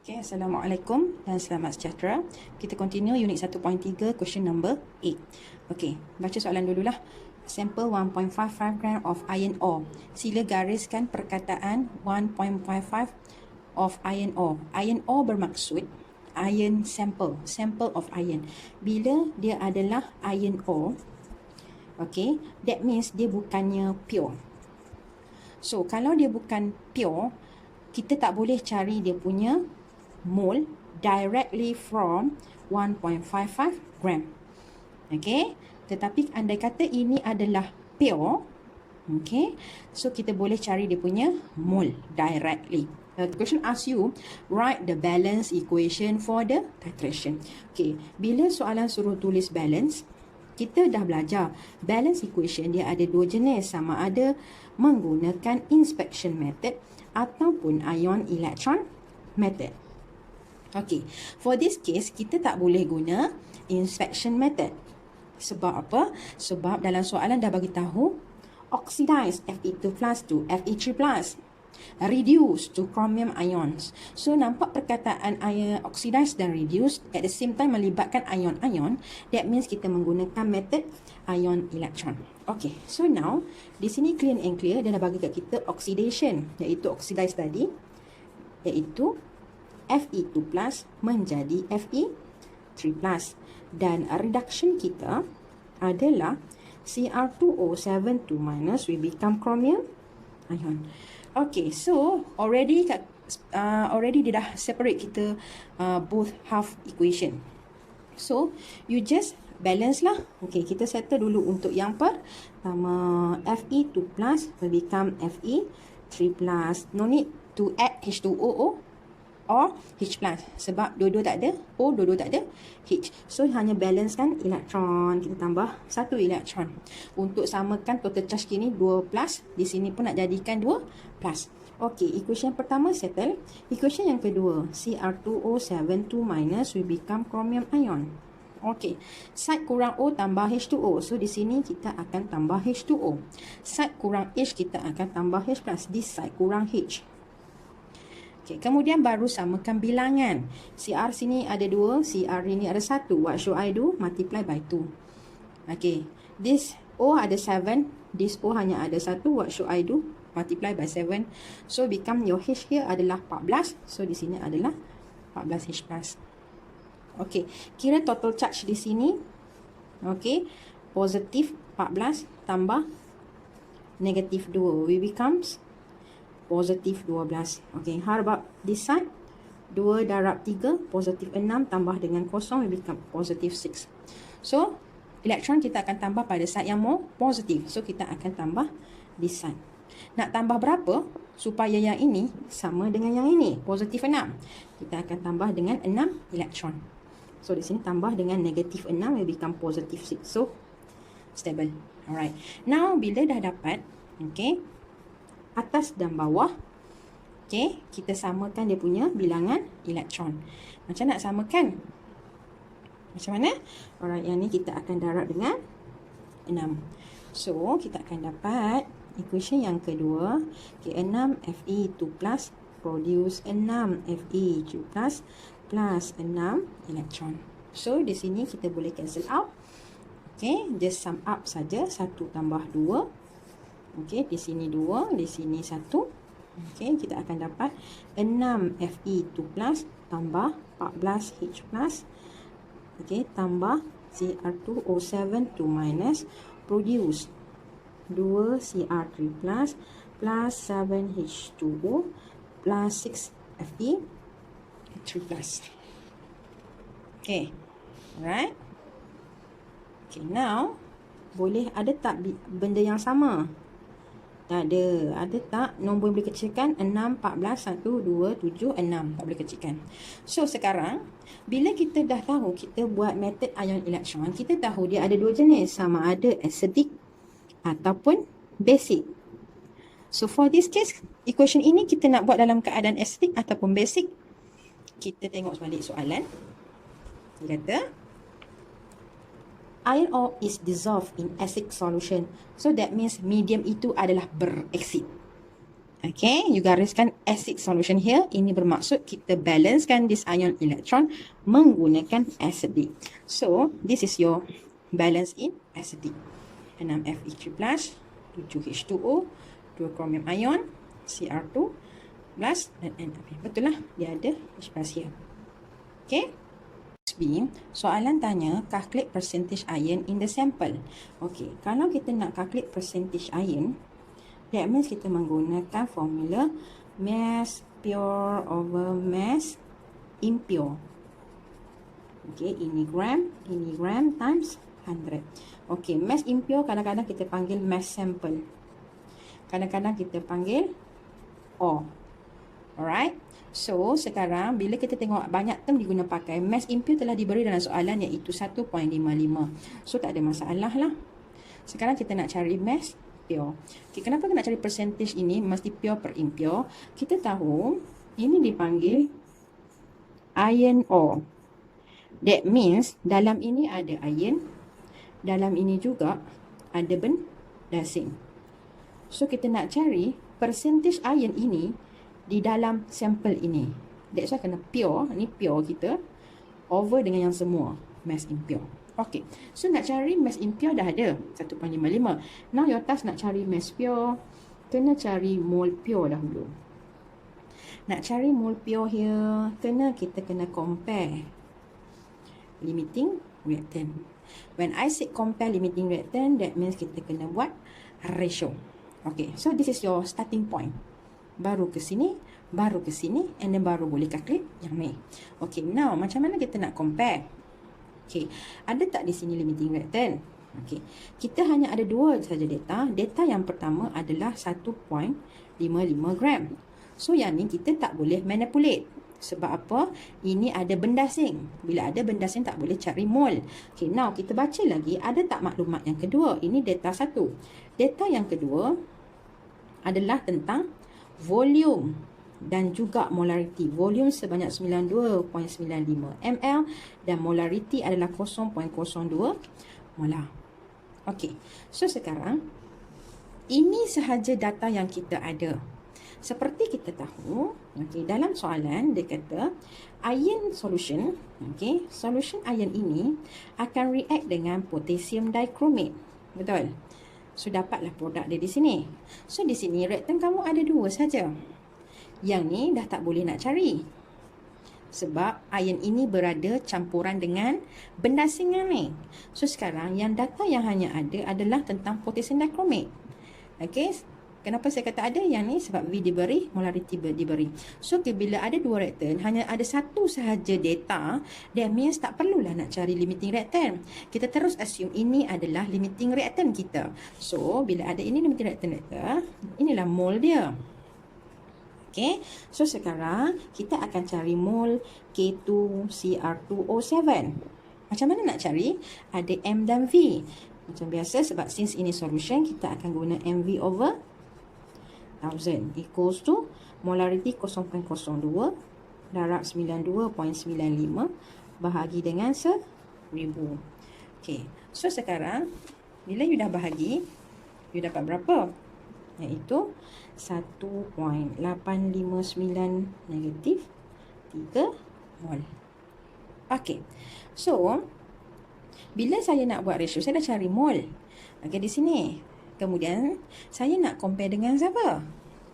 Okay, Assalamualaikum dan selamat sejahtera. Kita continue unit 1.3 question number 8. Okay, baca soalan dululah. Sample 1.55 gram of iron ore. Sila gariskan perkataan 1.55 of iron ore. Iron ore bermaksud iron sample, sample of iron. Bila dia adalah iron ore, okay, that means dia bukannya pure. So, kalau dia bukan pure, kita tak boleh cari dia punya mole directly from 1.55 gram. Okay. Tetapi andai kata ini adalah pure, okay, so kita boleh cari dia punya mole directly. The question asks you, write the balance equation for the titration. Okay, bila soalan suruh tulis balance, kita dah belajar balance equation dia ada dua jenis, sama ada menggunakan inspection method ataupun ion electron method. Okay, for this case kita tak boleh guna inspection method. Sebab apa? Sebab dalam soalan dah bagi tahu oxidize Fe2+ to Fe3+, reduce to chromium ions. So nampak perkataan ion oxidize dan reduce at the same time melibatkan ion-ion. That means kita menggunakan method ion electron. Okay, so now di sini clear and clear dia dah bagi kat kita oxidation, iaitu oxidize tadi, iaitu Fe2+ menjadi Fe3+, dan reduction kita adalah Cr2O7 2- will become chromium ion. Okay, so already dia dah separate kita both half equation. So you just balance lah. Okay, kita settle dulu untuk yang pertama, Fe2+ will become Fe3+. No need to add H2O or H+, sebab dua-dua tak ada O, dua-dua tak ada H. So hanya balance kan elektron, kita tambah satu elektron. Untuk samakan total charge kini 2+, di sini pun nak jadikan 2+. Okey, equation pertama settle. Equation yang kedua, Cr2O7 2- will become chromium ion. Okey, side kurang O tambah H2O. So di sini kita akan tambah H2O. Side kurang H kita akan tambah H+. This side kurang H. Okay, kemudian baru samakan bilangan. Cr sini ada 2, Cr ini ada 1. What should I do? Multiply by 2. Okay, this O ada 7, this O hanya ada 1. What should I do? Multiply by 7. So become your H here adalah 14. So di sini adalah 14H+. Okay, kira total charge di sini. Okay, positif 14 tambah negatif 2 will becomes positif 12. Okay, how about this side? 2 darab 3, positif 6 tambah dengan kosong will become positif 6. So, elektron kita akan tambah pada side yang more positif. So, kita akan tambah this side. Nak tambah berapa supaya yang ini sama dengan yang ini? Positif 6. Kita akan tambah dengan 6 elektron. So, di sini tambah dengan negatif 6 will become positif 6. So, stable. Alright. Now, bila dah dapat, okay, atas dan bawah, okay, kita samakan dia punya bilangan elektron. Macam nak samakan? Macam mana? Alright, yang ni kita akan darab dengan 6. So, kita akan dapat equation yang kedua. Okay, 6 Fe2+ produce 6 Fe3+ plus 6 elektron. So, di sini kita boleh cancel out. Okay, just sum up saja. 1 tambah 2. Okey, di sini 2, di sini 1. Okey, kita akan dapat 6 Fe2+ tambah 14H+. Okey, tambah Cr2O7 2- produce 2 Cr3+ plus 7H2O plus 6 Fe3+. Okey. Alright. Okay, now boleh ada tak benda yang sama? Tak ada. Ada tak nombor yang boleh kecilkan? 6, 14, 1, 2, 7, 6. Tak boleh kecilkan. So, sekarang, bila kita dah tahu kita buat method ion electron, kita tahu dia ada dua jenis. Sama ada acidic ataupun basic. So, for this case, equation ini kita nak buat dalam keadaan acidic ataupun basic. Kita tengok balik soalan. Dia kata, iron ore is dissolved in acid solution. So that means medium itu adalah beraksid. Okay, you gariskan acid solution here. Ini bermaksud kita balancekan this ion electron menggunakan acidic. So, this is your balance in acidic. 6Fe3+, 7H2O, 2 chromium ion, Cr2 plus dan Na. Betul lah, dia ada H plus here. Okay. B, soalan tanya calculate percentage iron in the sample. Okay, kalau kita nak calculate percentage iron, that means kita menggunakan formula mass pure over mass impure. Okay, ini gram times 100. Okay, mass impure kadang-kadang kita panggil mass sample. Kadang-kadang kita panggil O. Alright. So, sekarang bila kita tengok banyak term diguna pakai, mass impure telah diberi dalam soalan iaitu 1.55. So, tak ada masalah lah. Sekarang kita nak cari mass pure. Okay, kenapa kita nak cari percentage ini mesti pure per impure? Kita tahu ini dipanggil iron ore. That means dalam ini ada iron, dalam ini juga ada bendasing. So, kita nak cari percentage iron ini di dalam sampel ini. That's why kena pure, ni pure kita, over dengan yang semua, mass impure. Okay, so nak cari mass impure dah ada, 1.55. Now your task nak cari mass pure, kena cari mole pure dahulu. Nak cari mole pure here, kita kena compare limiting reactant. When I say compare limiting reactant, that means kita kena buat ratio. Okay, so this is your starting point. Baru ke sini, and then baru boleh calculate yang ni. Okay, now macam mana kita nak compare? Okay, ada tak di sini limiting reactant? Okay, kita hanya ada dua saja data. Data yang pertama adalah 1.55 gram. So, yang ni kita tak boleh manipulate. Sebab apa? Ini ada bendasing. Bila ada bendasing tak boleh cari mol. Okay, now kita baca lagi. Ada tak maklumat yang kedua? Ini data satu. Data yang kedua adalah tentang volume dan juga molarity. Volume sebanyak 92.95 ml dan molarity adalah 0.02 molar. Okey. So sekarang ini sahaja data yang kita ada. Seperti kita tahu, okey, dalam soalan dia kata iron solution, okey, solution iron ini akan react dengan potassium dichromate. Betul? So, dapatlah produk dia di sini. So, di sini reaktan kamu ada dua saja. Yang ni dah tak boleh nak cari. Sebab ion ini berada campuran dengan bendasingan ni. So, sekarang yang data yang hanya ada adalah tentang potassium dichromate. Okay. Kenapa saya kata ada yang ni? Sebab V diberi, molarity diberi. So, bila ada dua reaktan, hanya ada satu sahaja data, that means tak perlulah nak cari limiting reaktan. Kita terus assume ini adalah limiting reaktan kita. So, bila ada ini limiting reaktan data, inilah mole dia. Okay. So, sekarang kita akan cari mole K2Cr2O7. Macam mana nak cari? Ada M dan V. Macam biasa, sebab since ini solution, kita akan guna MV over 1000 equals to molarity 0.02 darab 92.95 bahagi dengan 1000. Okay. So sekarang bila you dah bahagi, you dapat berapa? Iaitu 1.859 negatif 3 mol. Okay. So bila saya nak buat ratio, saya dah cari mol. Okay, di sini. Kemudian, saya nak compare dengan siapa?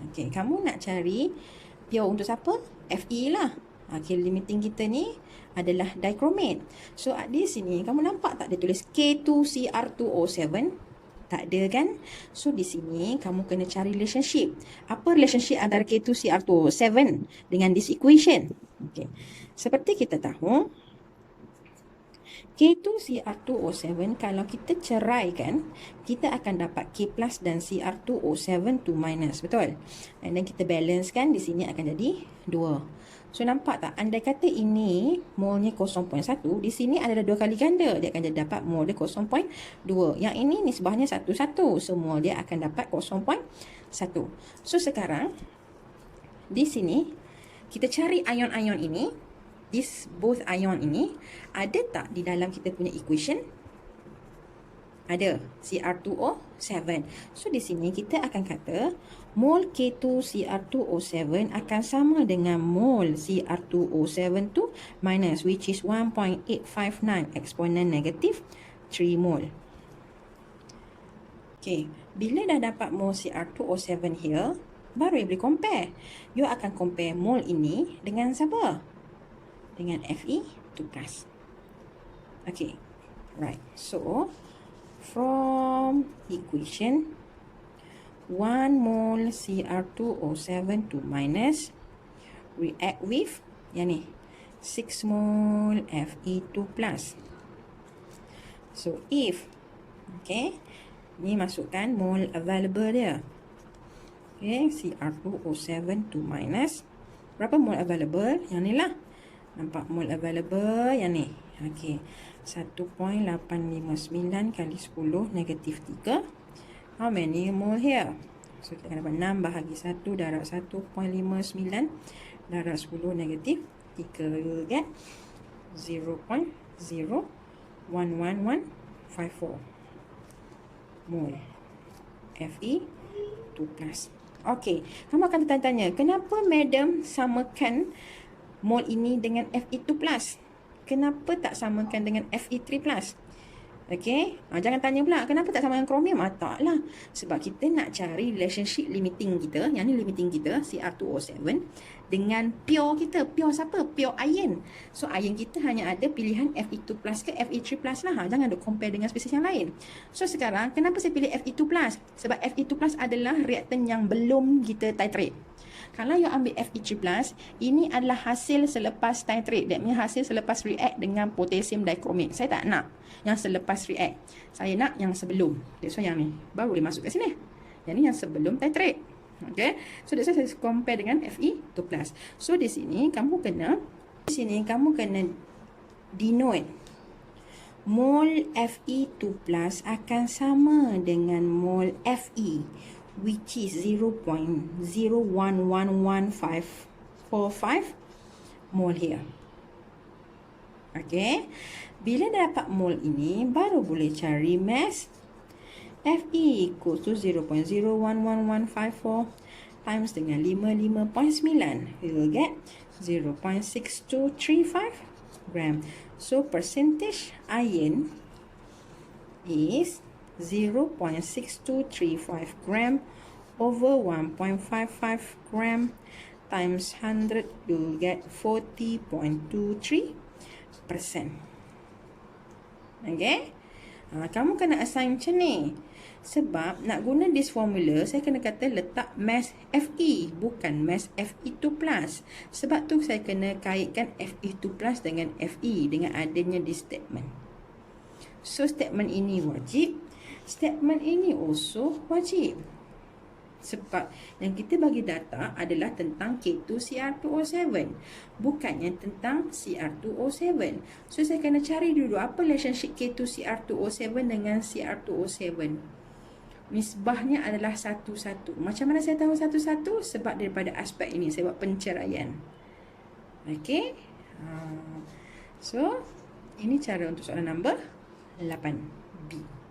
Okay, kamu nak cari pure untuk siapa? Fe lah. Okay, limiting kita ni adalah dichromate. So, di sini, kamu nampak tak dia tulis K2Cr2O7? Tak ada kan? So, di sini, kamu kena cari relationship. Apa relationship antara K2Cr2O7 dengan this equation? Okay. Seperti kita tahu, K2Cr2O7 kalau kita ceraikan, kita akan dapat K plus dan Cr2O7 2 minus. Betul? And then kita balance kan, di sini akan jadi 2. So nampak tak? Andai kata ini molnya 0.1, di sini adalah 2 kali ganda. Dia akan jadi dapat mol dia 0.2. Yang ini nisbahnya 1,1. So mol dia akan dapat 0.1. So sekarang, di sini, kita cari ion-ion ini. Both ion ini ada tak di dalam kita punya equation? Ada Cr2O7. So di sini kita akan kata mol K2Cr2O7 akan sama dengan mol Cr2O7 tu minus, which is 1.859 eksponen negatif 3 mol. Okay, bila dah dapat mol Cr2O7 here, baru you boleh compare. You akan compare mol ini dengan siapa? Dengan Fe2+. Okay, right. So, from equation 1 mol Cr2O7 to minus, react with yang ni 6 mol Fe2+. So if, okay, ni masukkan mol available dia. Okay, Cr2O7 to minus, berapa mol available? Yang ni lah. Nampak mol available yang ni. Okay, 1.859 kali 10 negatif 3. How many mole here? So kita akan dapat 6 bahagi 1 darab 1.59 darab 10 negatif 3. You will get 0.011154 mole Fe2+. Okey, kamu akan tanya-tanya, kenapa madam samakan mol ini dengan Fe2+? Kenapa tak samakan dengan Fe3+? Okey, jangan tanya pula kenapa tak sama dengan kromium. Taklah, sebab kita nak cari relationship limiting kita, yang ni limiting kita Cr2O7 dengan pure kita. Pure siapa? Pure iron. So iron kita hanya ada pilihan Fe2+ ke Fe3+ lah. Jangan duk compare dengan spesies yang lain. So sekarang kenapa saya pilih Fe2+? Sebab Fe2+ adalah reaktan yang belum kita titrate. Kalau you ambil Fe3+, ini adalah hasil selepas titrate. That means hasil selepas react dengan potassium dichromate. Saya tak nak yang selepas react. Saya nak yang sebelum. That's why yang ni baru boleh masuk kat sini. Yang ni yang sebelum titrate. Okay. So that's why saya compare dengan Fe2+. So di sini kamu kena denote mol Fe2+ akan sama dengan mol Fe, which is 0.011145 mol here. Okay. Bila dah dapat mol ini, baru boleh cari mass. Fe equals to 0.011154 times dengan 55.9. We will get 0.6235 gram. So, percentage iron is 0.6235 gram over 1.55 gram times 100. You will get 40.23%. Okay? Kamu kena assign macam ni. Sebab nak guna this formula, saya kena kata letak mass Fe, bukan mass Fe2+. Sebab tu saya kena kaitkan Fe2+ dengan Fe dengan adanya this statement. So, statement ini wajib. Statement ini also wajib. Sebab yang kita bagi data adalah tentang K2Cr2O7, bukannya tentang Cr2O7. So, saya kena cari dulu apa relationship K2Cr2O7 dengan Cr2O7. Nisbahnya adalah 1:1. Macam mana saya tahu 1:1? Sebab daripada aspek ini, saya buat penceraian. Okey. So, ini cara untuk soalan nombor 8B.